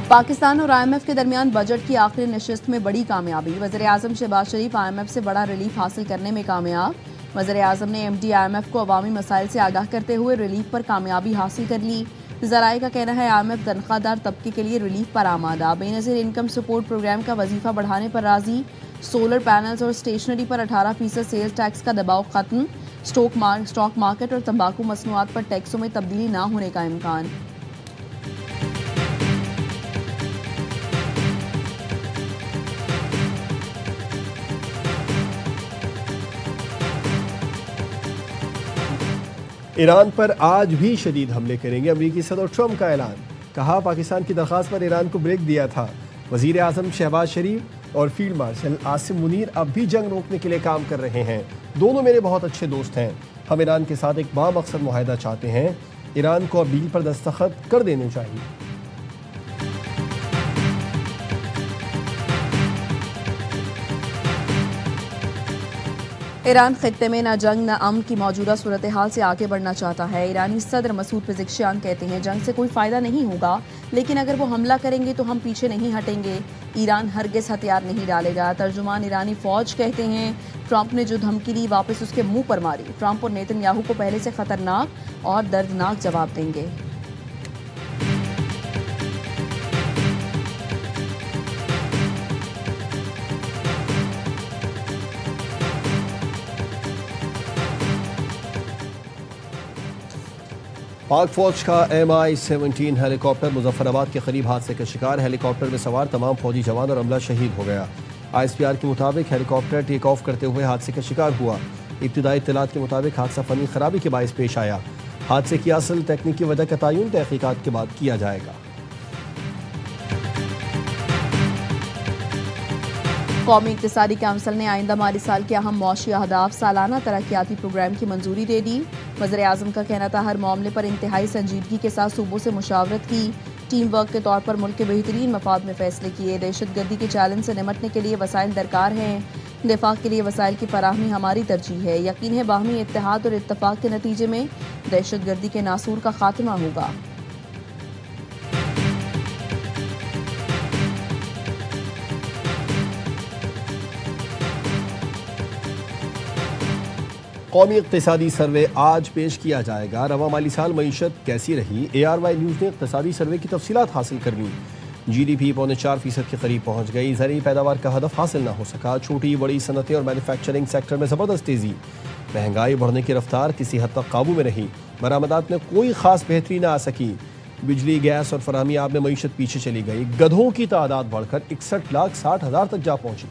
पाकिस्तान और IMF के दरमियान बजट की आखिरी नशिस्त में बड़ी कामयाबी। वज़ीर-ए-आज़म शहबाज शरीफ IMF से बड़ा रिलीफ हासिल करने में कामयाब। वज़ीर-ए-आज़म ने MD IMF को अवामी मसाइल से आगाह करते हुए रिलीफ पर कामयाबी हासिल कर ली। ज़राए का कहना है IMF तनख्वाहदार तबके के लिए रिलीफ पर आमादा। बेनज़ीर इनकम सपोर्ट प्रोग्राम का वजीफा बढ़ाने पर राजी। सोलर पैनल्स और स्टेशनरी पर 18% सेल्स टैक्स का दबाव खत्म। स्टॉक मार्केट और तंबाकू मसनूआत पर टैक्सों में तब्दीली न होने का इम्कान। ईरान पर आज भी शदीद हमले करेंगे, अमेरिकी सदर ट्रंप का ऐलान। कहा पाकिस्तान की दरख्वास्त पर ईरान को ब्रेक दिया था। वज़ीर आज़म शहबाज शरीफ और फील्ड मार्शल आसिम मुनीर अब भी जंग रोकने के लिए काम कर रहे हैं। दोनों मेरे बहुत अच्छे दोस्त हैं। हम ईरान के साथ एक बामकसद मुआहदा चाहते हैं। ईरान को अब डील पर दस्तखत कर देने चाहिए। ईरान खित्ते में न जंग न अमन की मौजूदा सूरत हाल से आगे बढ़ना चाहता है। ईरानी सदर मसूद पेज़ेश्कियान कहते हैं जंग से कोई फ़ायदा नहीं होगा, लेकिन अगर वो हमला करेंगे तो हम पीछे नहीं हटेंगे। ईरान हरगिज़ हथियार नहीं डालेगा। तर्जुमान ईरानी फ़ौज कहते हैं ट्रंप ने जो धमकी दी वापस उसके मुंह पर मारी। ट्रंप और नेतन्याहू को पहले से खतरनाक और दर्दनाक जवाब देंगे। पाक फौज का MI-17 हेलीकॉप्टर मुजफ्फराबाद के करीब हादसे का शिकार। हेलीकॉप्टर में सवार तमाम फौजी जवान और अमला शहीद हो गया। ISPR के मुताबिक हेलीकॉप्टर टेक ऑफ करते हुए हादसे का शिकार हुआ। इब्तिदाई इत्तलात के मुताबिक हादसा फनी खराबी के बायस पेश आया। हादसे की असल तकनीकी वजह का तयन तहकीकात के बाद किया जाएगा। कौमी इक़्तिसादी काउंसिल ने आइंदा माली साल के अहम मौशी अहदाफ सालाना तरक्याती प्रोग्राम की मंजूरी दे दी। वज़ीर-ए-आज़म का कहना था हर मामले पर इंतहाई संजीदगी के साथ सूबों से मुशावरत की। टीम वर्क के तौर पर मुल्क के बेहतरीन मफाद में फैसले किए। दहशतगर्दी के चैलेंज से निमटने के लिए वसाइल दरकार हैं। दिफा के लिए वसाइल की फराहमी हमारी तरजीह है। यकीन है बाहमी इत्तेहाद और इत्तफाक के नतीजे में दहशतगर्दी के नासूर का खात्मा होगा। कौमी इक़्तिसादी सर्वे आज पेश किया जाएगा। रवा माली साल मईशत कैसी रही? ARY न्यूज़ ने इक़्तिसादी सर्वे की तफसीलात हासिल कर ली। GDP 4.4% के करीब पहुँच गई। ज़रूरी पैदावार का हदफ हासिल न हो सका। छोटी बड़ी सनतें और मैन्युफैक्चरिंग सेक्टर में ज़बरदस्त तेज़ी। महंगाई बढ़ने की रफ्तार किसी हद तक काबू में रही। बरामदात में कोई ख़ास बेहतरी न आ सकी। बिजली गैस और फराहमी आब में मईशत पीछे चली गई। गधों की तादाद बढ़कर 61,60,000 तक जा पहुँची।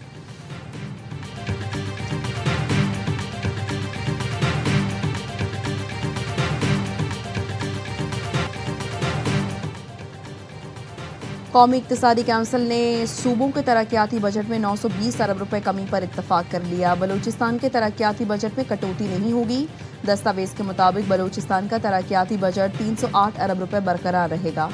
कौमी इक़्तिसादी काउंसिल ने सूबों के तरक्याती बजट में 920 अरब रुपए कमी पर इत्तफाक कर लिया। बलूचिस्तान के तरक्याती बजट में कटौती नहीं होगी। दस्तावेज के मुताबिक बलूचिस्तान का तरक्याती बजट 308 अरब रुपए बरकरार रहेगा।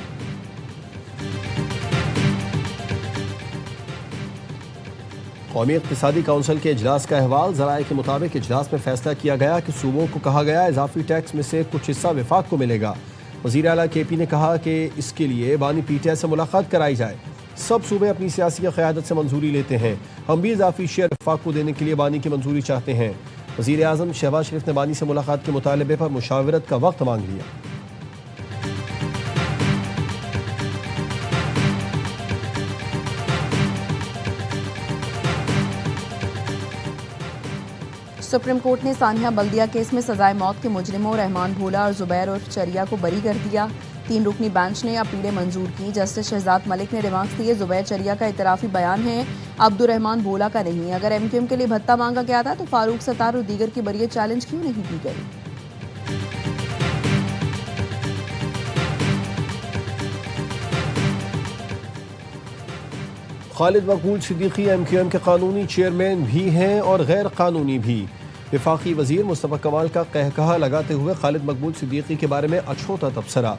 कौमी इक़्तिसादी काउंसिल के इजलास का अहवाल। ज़राए के मुताबिक इजलास में फैसला किया गया कि सूबों को कहा गया इजाफी टैक्स में से कुछ हिस्सा विफाक को मिलेगा। वज़ीर आला KP ने कहा कि इसके लिए बानी PTI से मुलाकात कराई जाए। सब सूबे अपनी सियासी क़यादत से मंजूरी लेते हैं। हम भी इजाफी शेयर विफाक को देने के लिए बानी की मंजूरी चाहते हैं। वज़ीर आज़म शहबाज शरीफ ने बानी से मुलाकात के मुतालबे पर मुशावरत का वक्त मांग लिया। सुप्रीम कोर्ट ने सानिया बल्दिया केस में सजाए मौत के मुजरिमों रहमान भोला और जुबैर उर्फ चरिया को बरी कर दिया। 3 रुकनी बेंच ने अपीलें मंजूर की। जस्टिस शहजाद मलिक ने रिमार्क्स दिए जुबैर चरिया का इतराफी बयान है, अब्दुर्रहमान भोला का नहीं। अगर MQM के लिए भत्ता मांगा गया था तो फारूक सत्तार और दीगर की बरियत चैलेंज क्यों नहीं की गई? खालिद मकबूल सिद्दीकी MQM के कानूनी चेयरमैन भी हैं और गैर कानूनी भी। वफाकी वजीर मुस्तफ़ा कमाल का कहकहा लगाते हुए खालिद मकबूल सिद्दीकी के बारे में अछूता तबसरा।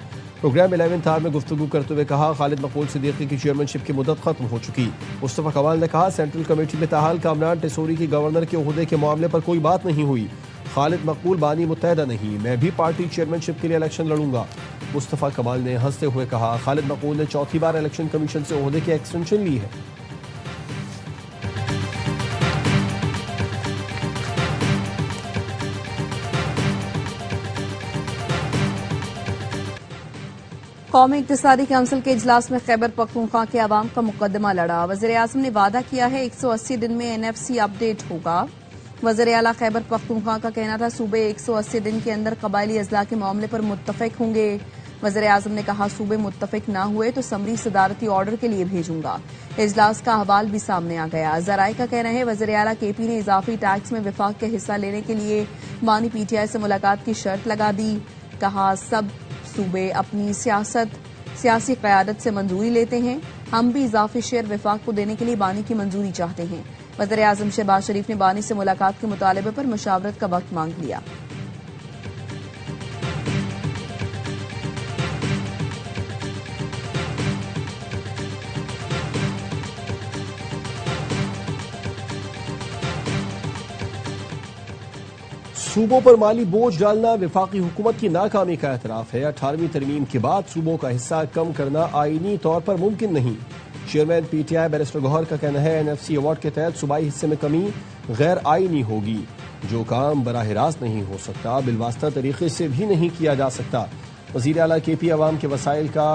प्रोग्राम 11th आवर में गुफ्तगू करते हुए कहा खालिद मकबूल सिद्दीकी की चेयरमैनशिप की मुद्दत खत्म हो चुकी। मुस्तफ़ा कमाल ने कहा सेंट्रल कमेटी में ताहाल कामरान टेसोरी की गवर्नर के ओहदे के मामले पर कोई बात नहीं हुई। खालिद मकबूल बानी मुत्तहदा नहीं, मैं भी पार्टी चेयरमैनशिप के लिए इलेक्शन लड़ूंगा। मुस्तफ़ा कमाल ने हंसते हुए कहा, खालिद मकबूल ने चौथी बार इलेक्शन कमीशन से ओहदे की एक्सटेंशन ली है। कौमी इक्तिसादी काउंसिल के इजलास में खैबर पख्तूनख्वा के अवाम का मुकदमा लड़ा। वज़ीर आज़म ने वादा किया है 180 दिन में NFC अपडेट होगा। वज़ीर आला खैबर पख्तूनख्वा का कहना था सूबे 180 दिन के अंदर कबायली अजला के मामले पर मुत्तफिक होंगे। वज़ीर आज़म ने कहा सूबे मुत्तफिक न हुए तो समरी सदारती ऑर्डर के लिए भेजूंगा। इजलास का अहवाल भी सामने आ गया। जराये का कहना है वज़ीर आला KP ने इजाफी टैक्स में विफाक के हिस्सा लेने के लिए बानी PTI से मुलाकात की शर्त लगा दी। कहा सब सूबे अपनी सियासी क़यादत से मंजूरी लेते हैं, हम भी इजाफी शेयर विफाक को देने के लिए बानी की मंजूरी चाहते हैं। वज़ीर आज़म शहबाज शरीफ ने बानी से मुलाकात के मुतालबे पर मुशावरत का वक्त मांग लिया। सूबों पर माली बोझ डालना विफाकी हुकूमत की नाकामी का एतराफ है। 18वीं तरमीम के बाद सूबों का हिस्सा कम करना आईनी तौर पर मुमकिन नहीं। चेयरमैन PTI बैरिस्टर गौहर का कहना है NFC अवार्ड के तहत सूबाई हिस्से में कमी गैर आईनी होगी। जो काम बराह रास्त नहीं हो सकता बिलवास्ता तरीके से भी नहीं किया जा सकता। वज़ीर आला KP अवाम के वसाइल का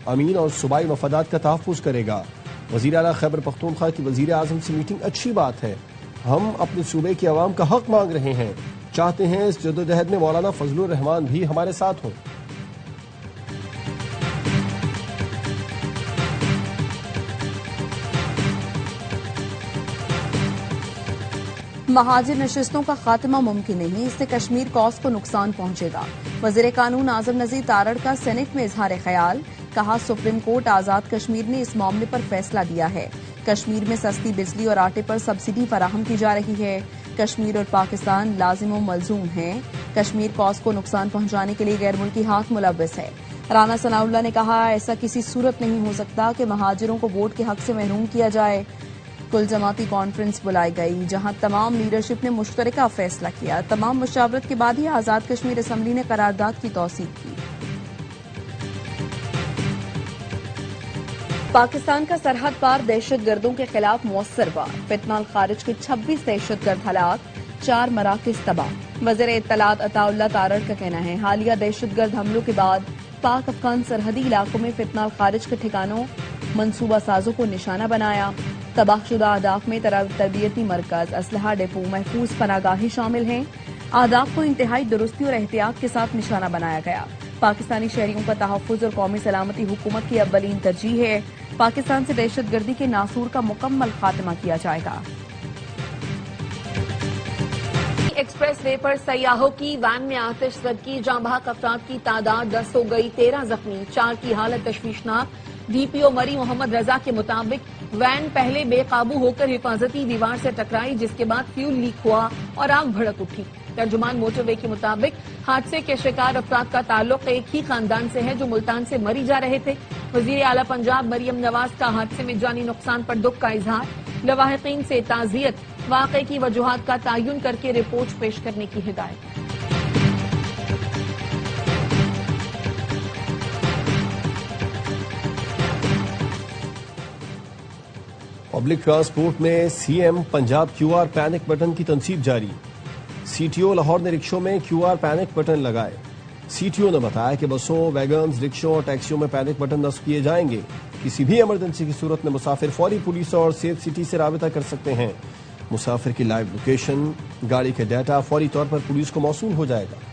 अमीन और सूबाई मफादात का तहफ़्फ़ुज़ करेगा। वज़ीर आला खैबर पख्तूनख्वा की वज़ीर आज़म से मीटिंग अच्छी बात है। हम अपने सूबे के अवाम का हक मांग रहे हैं, चाहते हैं इस जद्दोजहद में मौलाना फजलुर रहमान भी हमारे साथ हों। महाजिर नशिस्तों का खात्मा मुमकिन नहीं, इससे कश्मीर कॉज को नुकसान पहुंचेगा। वज़ीर कानून आजम नज़ीर तारड़ का सेनेट में इजहार ख्याल। कहा सुप्रीम कोर्ट आजाद कश्मीर ने इस मामले पर फैसला दिया है। कश्मीर में सस्ती बिजली और आटे पर सब्सिडी फराहम की जा रही है। कश्मीर और पाकिस्तान लाजिम व मलजूम हैं। कश्मीर कॉज को नुकसान पहुंचाने के लिए गैर मुल्की हाथ मुलव्वस है। राना सनाउल्लाह ने कहा ऐसा किसी सूरत नहीं हो सकता कि महाजिरों को वोट के हक से महरूम किया जाए। कुल जमाती कॉन्फ्रेंस बुलाई गई जहां तमाम लीडरशिप ने मुश्तरका फैसला किया। तमाम मुशावरत के बाद ही आजाद कश्मीर असम्बली ने करारदाद की तौसीक की। पाकिस्तान का सरहद पार दहशतगर्दों के खिलाफ मौसर वार। फितनाल खारिज के 26 दहशतगर्द हलाक, 4 मराकज तबाह। वज़ीर इत्तलात अताउल्लाह तारड़ का कहना है हालिया दहशतगर्द हमलों के बाद पाक अफगान सरहदी इलाकों में फितनाल खारिज के ठिकानों मनसूबा साजों को निशाना बनाया। तबाहशुदा अहदाफ में तरबियती मरकज, असलहा डिपो, महफूज पनागाहें शामिल हैं। अहदाफ को इंतहाई दुरुस्ती और एहतियात के साथ निशाना बनाया गया। पाकिस्तानी शहरियों का तहफ़्फ़ुज़ और कौमी सलामती हुकूमत की अव्वलीन तरजीह है। पाकिस्तान से दहशतगर्दी के नासूर का मुकम्मल खात्मा किया जाएगा। एक्सप्रेस वे पर सयाहों की वैन में आतिशज़दगी, जाँ बहक अफराद की तादाद 10 हो गई, 13 जख्मी, 4 की हालत तशवीशनाक। DPO मरी मोहम्मद रजा के मुताबिक वैन पहले बेकाबू होकर हिफाजती दीवार से टकराई, जिसके बाद फ्यूल लीक हुआ और आग भड़क उठी। तर्जुमान मोटरवे के मुताबिक हादसे के शिकार अफराद का ताल्लुक एक ही खानदान से है जो मुल्तान से मरी जा रहे थे। वजीर आला पंजाब मरियम नवाज का हादसे में जानी नुकसान पर दुख का इजहार। लवाहिकीन से ताज़ियत, वाक़े की वजूहात का तयन करके रिपोर्ट पेश करने की हिदायत। पब्लिक ट्रांसपोर्ट में CM Punjab QR panic button की तनसीब जारी। CTO लाहौर ने रिक्शों में QR पैनिक बटन लगाए। CTO ने बताया कि बसों, वैगन्स, रिक्शों और टैक्सियों में पैनिक बटन नस्ब किए जाएंगे। किसी भी इमरजेंसी की सूरत में मुसाफिर फौरी पुलिस और सेफ सिटी से राबिता कर सकते हैं। मुसाफिर की लाइव लोकेशन, गाड़ी के डाटा फौरी तौर पर पुलिस को मौसूल हो जाएगा।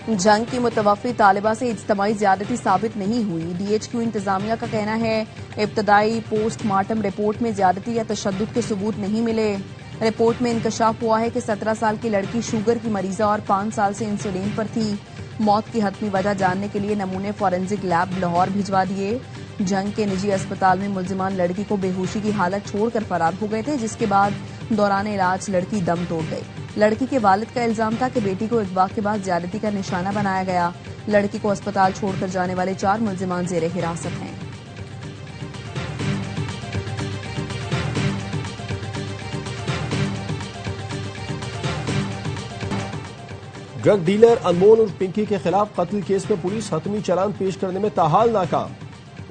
जंग की मुतवफ़ी तालिबा से इज्तमाई ज्यादती साबित नहीं हुई। DHQ इंतजामिया का कहना है इब्तदाई पोस्टमार्टम रिपोर्ट में ज्यादती या तशद्दुद के सबूत नहीं मिले। रिपोर्ट में इंकशाफ हुआ है कि 17 साल की लड़की शुगर की मरीजा और 5 साल से इंसुलिन पर थी। मौत की हतमी वजह जानने के लिए नमूने फॉरेंसिक लैब लाहौर भिजवा दिए। जंग के निजी अस्पताल में मुल्जिमान लड़की को बेहोशी की हालत छोड़कर फरार हो गए थे, जिसके बाद दौरान इलाज लड़की दम तोड़ गई। लड़की के वालिद का इल्जाम था कि बेटी को अगवा के बाद ज्यादती का निशाना बनाया गया। लड़की को अस्पताल छोड़कर जाने वाले 4 मुल्जिमान जेर हिरासत हैं। ड्रग डीलर अनमोल और पिंकी के खिलाफ कत्ल केस में पुलिस हतमी चालान पेश करने में ताहाल नाकाम।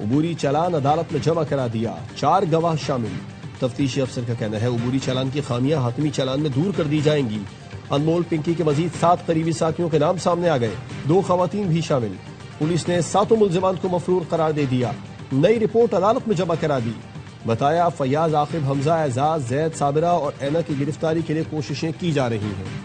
उबूरी चालान अदालत में जमा करा दिया, 4 गवाह शामिल। तफ्तीशी अफसर का कहना है उबूरी चालान की खामियां हतमी चालान में दूर कर दी जाएंगी। अनमोल पिंकी के मजीद 7 करीबी साथियों के नाम सामने आ गए, 2 खवातीन भी शामिल। पुलिस ने 7 मुल्जिमान को मफरूर करार दे दिया। नई रिपोर्ट अदालत में जमा करा दी। बताया फयाज, आकिब, हमजा, एजाज, जैद, साबिरा और ऐना की गिरफ्तारी के लिए कोशिशें की जा रही हैं।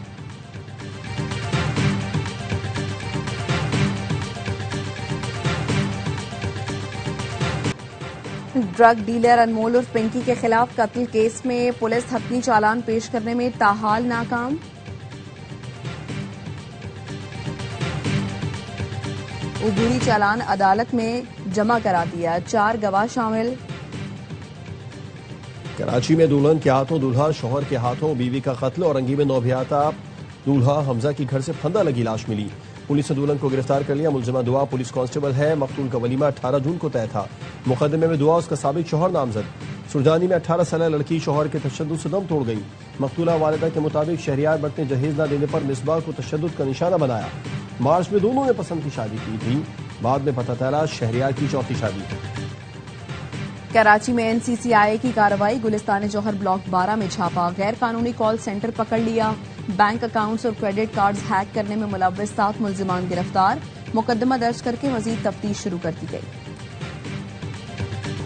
ड्रग डीलर अनमोल और पिंकी के खिलाफ कत्ल केस में पुलिस हतमी चालान पेश करने में ताहाल नाकाम। उबूरी चालान अदालत में जमा करा दिया, 4 गवाह शामिल। कराची में दुल्हन के हाथों दूल्हा, शौहर के हाथों बीवी का कत्ल। औरंगी में नौभियाता दूल्हा हमजा की घर से फंदा लगी लाश मिली। पुलिस ने दुल्हन को गिरफ्तार कर लिया। मुलजिमा दुआ पुलिस कांस्टेबल है। मकतूल का वलीमा 18 जून को तय था। मुकदमे में दुआ उसका साबिक शौहर नामजद। सुरजानी में 18 साल लड़की शौहर के तशद्दुद से दम तोड़ गई। मकतूला वालिदा के मुताबिक शहरियार बट ने जहेज न देने पर मिसबाह को तशद्दुद का निशाना बनाया। मार्च में दोनों ने पसंद की शादी की थी, बाद में पता चला शहरियार की चौथी शादी। कराची में एनसीसीआई की कार्रवाई। गुलिस्तान जौहर ब्लॉक 12 में छापा। गैर कानूनी कॉल सेंटर पकड़ लिया। बैंक अकाउंट्स और क्रेडिट कार्ड्स हैक करने में मुलव्वस 7 मुल्जिमान गिरफ्तार। मुकदमा दर्ज करके मजीद तफ्तीश शुरू कर दी गई।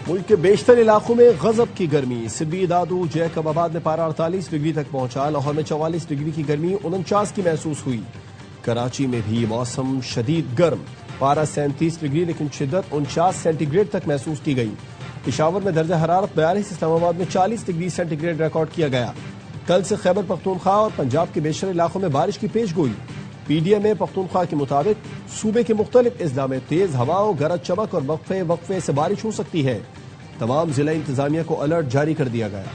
मुल्क के बेशतर इलाकों में गजब की गर्मी। सिब्बी, दादू, जैकबाबाद में पारा 48 डिग्री तक पहुंचा। लाहौर में 44 डिग्री की गर्मी 49 की महसूस हुई। कराची में भी मौसम शदीद गर्म, पारा 37 डिग्री लेकिन शिद्दत 49 सेंटीग्रेड तक महसूस की गई। पेशावर में दर्जा हरारत 42, इस्लामाबाद में 40 डिग्री सेंटीग्रेड रिकॉर्ड किया गया। कल से खैबर पख्तूनख्वा और पंजाब के बेशतर इलाकों में बारिश की पेशगोई। पीडीएम में पख्तूनख्वा के मुताबिक सूबे के मुख्तलिफ अजला में तेज हवाओं, गरज चमक और वक्फे वक्फे से बारिश हो सकती है। तमाम जिला इंतजामिया को अलर्ट जारी कर दिया गया।